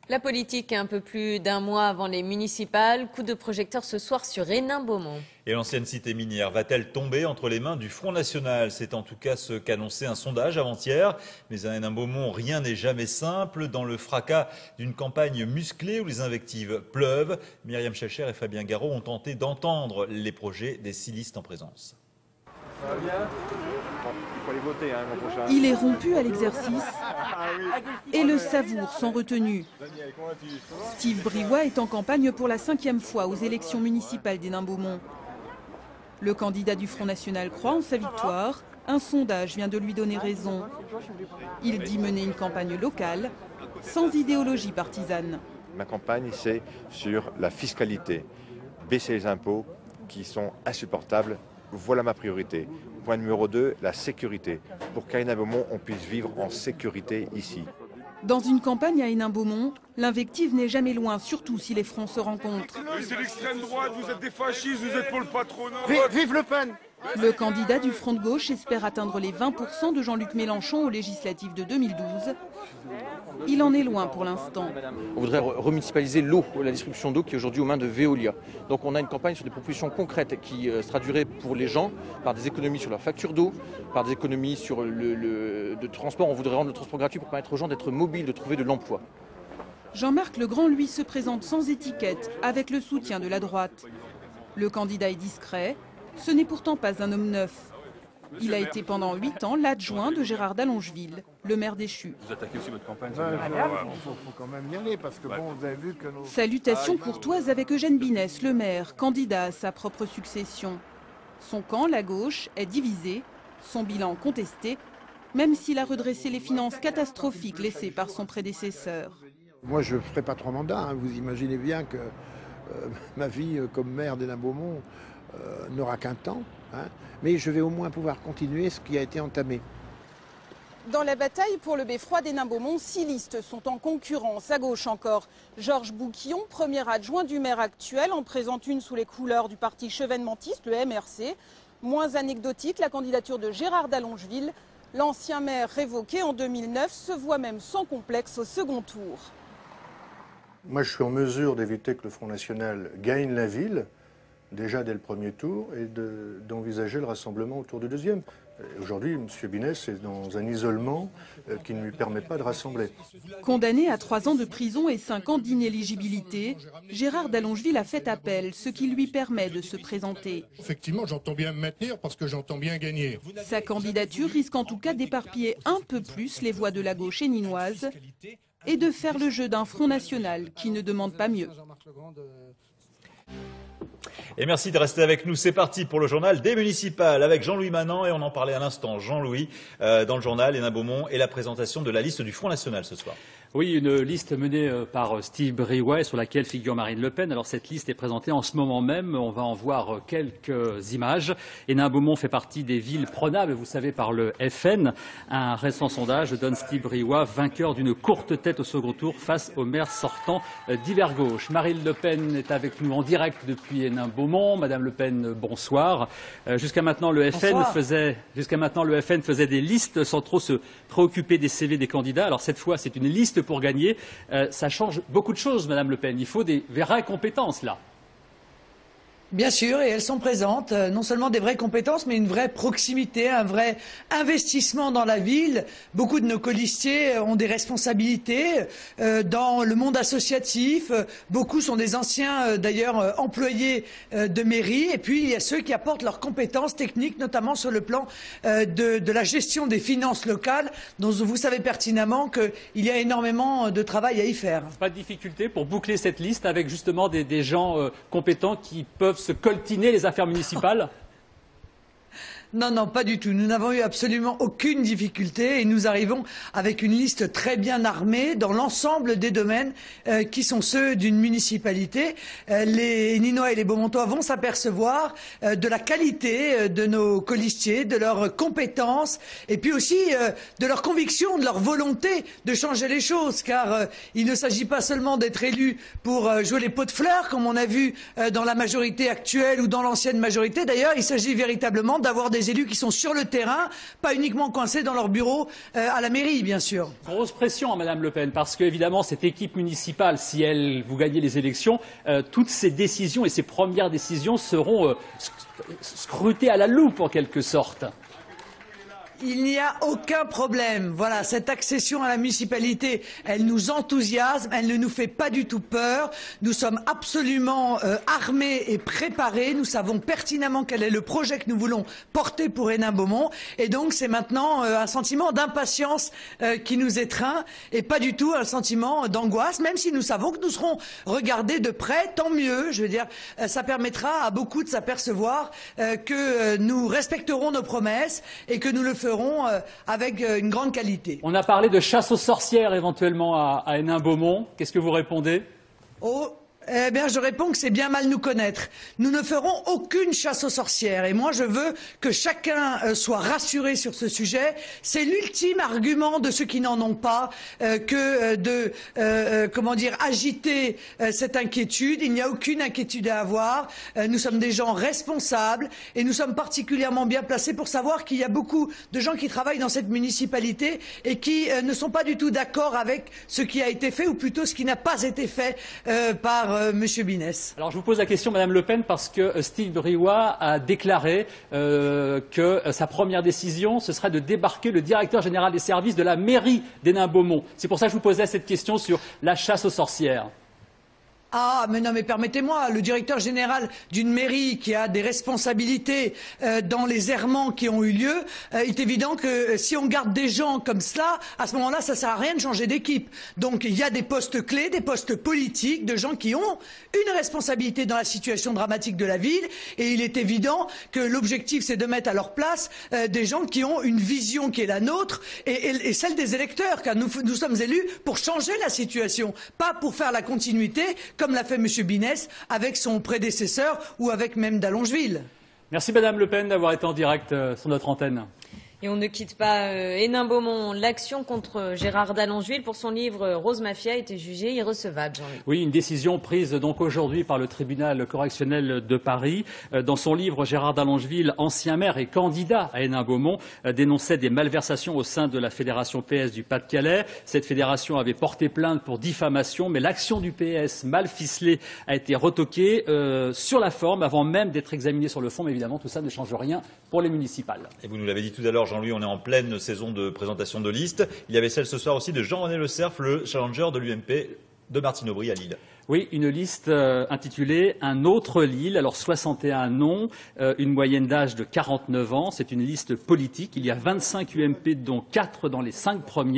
La politique, un peu plus d'un mois avant les municipales. Coup de projecteur ce soir sur Hénin-Beaumont. Et l'ancienne cité minière va-t-elle tomber entre les mains du Front National? C'est en tout cas ce qu'annonçait un sondage avant-hier. Mais à Hénin-Beaumont, rien n'est jamais simple. Dans le fracas d'une campagne musclée où les invectives pleuvent, Myriam Chacher et Fabien Garot ont tenté d'entendre les projets des 6 listes en présence. Ça va bien ? Il faut aller voter mon prochain. Il est rompu à l'exercice et le savoure sans retenue. Steve Briouat est en campagne pour la 5e fois aux élections municipales d'Hénin-Beaumont. Le candidat du Front National croit en sa victoire. Un sondage vient de lui donner raison. Il dit mener une campagne locale, sans idéologie partisane. Ma campagne, c'est sur la fiscalité. Baisser les impôts qui sont insupportables. Voilà ma priorité. Point numéro 2, la sécurité. Pour qu'à Hénin-Beaumont, on puisse vivre en sécurité ici. Dans une campagne à Hénin-Beaumont, l'invective n'est jamais loin, surtout si les fronts se rencontrent. C'est l'extrême droite, vous êtes des fascistes, vous êtes pour le patronat. Vive Le Pen! Le candidat du Front de gauche espère atteindre les 20% de Jean-Luc Mélenchon aux législatives de 2012. Il en est loin pour l'instant. On voudrait remunicipaliser l'eau, la distribution d'eau qui est aujourd'hui aux mains de Veolia. Donc on a une campagne sur des propositions concrètes qui se traduiraient pour les gens par des économies sur leur facture d'eau, par des économies sur le transport. On voudrait rendre le transport gratuit pour permettre aux gens d'être mobiles, de trouver de l'emploi. Jean-Marc Legrand, lui, se présente sans étiquette, avec le soutien de la droite. Le candidat est discret, ce n'est pourtant pas un homme neuf. Il a été pendant 8 ans l'adjoint de Gérard Dallongeville, le maire déchu. Vous attaquez aussi votre campagne. Il faut quand même y aller parce que bon, vous avez vu que nos... Salutations courtoises avec Eugène Binès, le maire, candidat à sa propre succession. Son camp, la gauche, est divisé, son bilan contesté, même s'il a redressé les finances catastrophiques laissées par son prédécesseur. Moi, je ne ferai pas 3 mandats. Vous imaginez bien que ma vie comme maire d'Hénin-Beaumont n'aura qu'un temps. Mais je vais au moins pouvoir continuer ce qui a été entamé. Dans la bataille pour le beffroi d'Hénin-Beaumont, 6 listes sont en concurrence. À gauche encore, Georges Bouquillon, premier adjoint du maire actuel, en présente une sous les couleurs du parti chevènementiste, le MRC. Moins anecdotique, la candidature de Gérard Dallongeville. L'ancien maire révoqué en 2009 se voit même sans complexe au second tour. Moi, je suis en mesure d'éviter que le Front National gagne la ville, déjà dès le premier tour, et d'envisager le rassemblement autour du deuxième. Aujourd'hui, M. Binès est dans un isolement qui ne lui permet pas de rassembler. Condamné à 3 ans de prison et 5 ans d'inéligibilité, Gérard Dallongeville a fait appel, ce qui lui permet de se présenter. Effectivement, j'entends bien me maintenir parce que j'entends bien gagner. Sa candidature risque en tout cas d'éparpiller un peu plus les voix de la gauche héninoise et de faire le jeu d'un Front National qui ne demande pas mieux. Et merci de rester avec nous. C'est parti pour le journal des municipales avec Jean-Louis Manant. Et on en parlait à l'instant. Jean-Louis, dans le journal Hénin-Beaumont et la présentation de la liste du Front National ce soir. Oui, une liste menée par Steve Briouat sur laquelle figure Marine Le Pen. Alors cette liste est présentée en ce moment même. On va en voir quelques images. Hénin-Beaumont fait partie des villes prenables, vous savez, par le FN. Un récent sondage donne Steve Briouat vainqueur d'une courte tête au second tour face au maire sortant d'hiver gauche. Marine Le Pen est avec nous en direct depuis Hénin-Beaumont. Madame Le Pen, bonsoir. Jusqu'à maintenant, le FN faisait des listes sans trop se préoccuper des CV des candidats. Alors cette fois, c'est une liste pour gagner. Ça change beaucoup de choses, Madame Le Pen. Il faut des vraies compétences, là. Bien sûr, et elles sont présentes, non seulement des vraies compétences, mais une vraie proximité, un vrai investissement dans la ville. Beaucoup de nos colistiers ont des responsabilités dans le monde associatif. Beaucoup sont des anciens, d'ailleurs, employés de mairie. Et puis, il y a ceux qui apportent leurs compétences techniques, notamment sur le plan de la gestion des finances locales, dont vous savez pertinemment qu'il y a énormément de travail à y faire. Pas de difficulté pour boucler cette liste avec justement des gens compétents qui peuvent se coltiner les affaires municipales? Non, non, pas du tout. Nous n'avons eu absolument aucune difficulté et nous arrivons avec une liste très bien armée dans l'ensemble des domaines qui sont ceux d'une municipalité. Les Héninois et les Beaumontois vont s'apercevoir de la qualité de nos colistiers, de leurs compétences et puis aussi de leur conviction, de leur volonté de changer les choses, car il ne s'agit pas seulement d'être élu pour jouer les pots de fleurs, comme on a vu dans la majorité actuelle ou dans l'ancienne majorité. D'ailleurs, il s'agit véritablement d'avoir des des élus qui sont sur le terrain, pas uniquement coincés dans leur bureau à la mairie, bien sûr. Grosse pression, Madame Le Pen, parce qu'évidemment, cette équipe municipale, si vous gagnez les élections, toutes ces décisions et ces premières décisions seront scrutées à la loupe, en quelque sorte. Il n'y a aucun problème. Voilà, cette accession à la municipalité, elle nous enthousiasme, elle ne nous fait pas du tout peur. Nous sommes absolument armés et préparés. Nous savons pertinemment quel est le projet que nous voulons porter pour Hénin-Beaumont. Et donc, c'est maintenant un sentiment d'impatience qui nous étreint et pas du tout un sentiment d'angoisse, même si nous savons que nous serons regardés de près, tant mieux. Je veux dire, ça permettra à beaucoup de s'apercevoir que nous respecterons nos promesses et que nous le ferons avec une grande qualité. On a parlé de chasse aux sorcières éventuellement à Hénin-Beaumont. Qu'est-ce que vous répondez? Eh bien, je réponds que c'est bien mal nous connaître. Nous ne ferons aucune chasse aux sorcières. Et moi, je veux que chacun soit rassuré sur ce sujet. C'est l'ultime argument de ceux qui n'en ont pas que de agiter cette inquiétude. Il n'y a aucune inquiétude à avoir. Nous sommes des gens responsables et nous sommes particulièrement bien placés pour savoir qu'il y a beaucoup de gens qui travaillent dans cette municipalité et qui ne sont pas du tout d'accord avec ce qui a été fait ou plutôt ce qui n'a pas été fait par Monsieur Binès. Alors je vous pose la question, Madame Le Pen, parce que Steve Briouat a déclaré que sa première décision, ce serait de débarquer le directeur général des services de la mairie d'Hénin-Beaumont. C'est pour ça que je vous posais cette question sur la chasse aux sorcières. Ah, mais non, mais permettez-moi, le directeur général d'une mairie qui a des responsabilités dans les errements qui ont eu lieu, il est évident que si on garde des gens comme cela, à ce moment-là, ça ne sert à rien de changer d'équipe. Donc il y a des postes clés, des postes politiques, de gens qui ont une responsabilité dans la situation dramatique de la ville, et il est évident que l'objectif, c'est de mettre à leur place des gens qui ont une vision qui est la nôtre et celle des électeurs, car nous sommes élus pour changer la situation, pas pour faire la continuité, comme l'a fait M. Binès avec son prédécesseur ou avec même Dallongeville. Merci Madame Le Pen d'avoir été en direct sur notre antenne. Et on ne quitte pas Hénin-Beaumont. L'action contre Gérard Dallongeville pour son livre Rose Mafia a été jugée irrecevable, Jean-Louis. Oui, une décision prise donc aujourd'hui par le tribunal correctionnel de Paris. Dans son livre, Gérard Dallongeville, ancien maire et candidat à Hénin-Beaumont, dénonçait des malversations au sein de la fédération PS du Pas-de-Calais. Cette fédération avait porté plainte pour diffamation, mais l'action du PS mal ficelée a été retoquée sur la forme avant même d'être examinée sur le fond. Mais évidemment, tout ça ne change rien pour les municipales. Et vous nous l'avez dit tout à l'heure, Jean-Louis, on est en pleine saison de présentation de listes. Il y avait celle ce soir aussi de Jean-René Le Cerf, le challenger de l'UMP de Martine Aubry à Lille. Oui, une liste intitulée Un autre Lille. Alors 61 noms, une moyenne d'âge de 49 ans. C'est une liste politique. Il y a 25 UMP, dont 4 dans les 5 premiers.